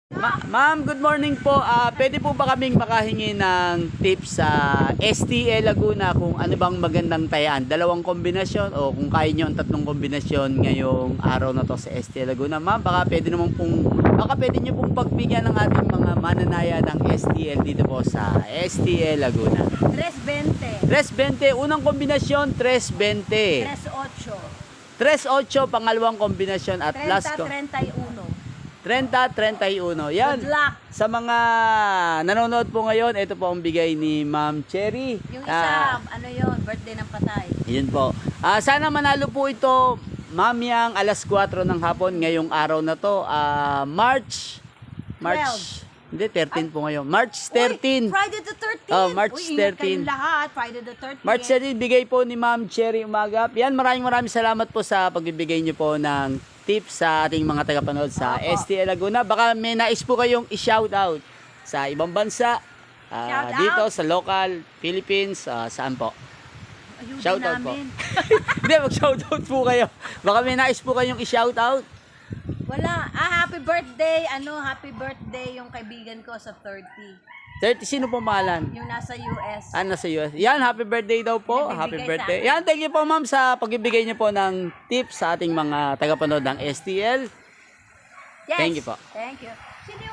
Ma'am, good morning po. Pwede po ba kaming makahingi ng tips sa STL Laguna kung ano bang magandang tayaan? Dalawang kombinasyon o kung kaya nyo ang tatlong kombinasyon ngayong araw na to sa STL Laguna. Ma'am, baka pwede nyo pong pagbigyan ng ating mga mananaya ng STL dito po sa STL Laguna. 3.20. 3.20, unang kombinasyon, 3.20. 3.8. 3.8, pangalawang kombinasyon at last ko. 30.31. 30-31. Yan. Good luck. Sa mga nanonood po ngayon, ito po ang bigay ni Ma'am Cherry. Yung isa, ano yun, birthday ng patay. Yun po. Sana manalo po ito, Ma'am Yang, alas 4 ng hapon ngayong araw na to. March. Hindi, 13 po ngayon. March 13. Uy, Friday the 13th. Oh, March Uy, ingat 13. kayong lahat. Friday the 13th. March 13, bigay po ni Ma'am Cherry Umagap. Yan, maraming salamat po sa pagbibigay niyo po ng tips sa ating mga tagapanood sa Opo. STL Laguna. Baka may nais po kayong i-shoutout sa ibang bansa, Shout dito out. sa local, Philippines, saan po? Ayuda Shoutout po. namin. Hindi, mag-shoutout po kayo. Baka may nais po kayong i-shoutout. Wala. Happy birthday. Happy birthday yung kaibigan ko sa 30. 30, sino po pangalan? Yung nasa US. Nasa US. Yan, happy birthday daw po. Nagbibigay Happy sa birthday. akin. Yan, thank you po ma'am sa pagbibigay niyo po ng tips sa ating mga tagapanood ng STL. Yes. Thank you po. Thank you. Sino yung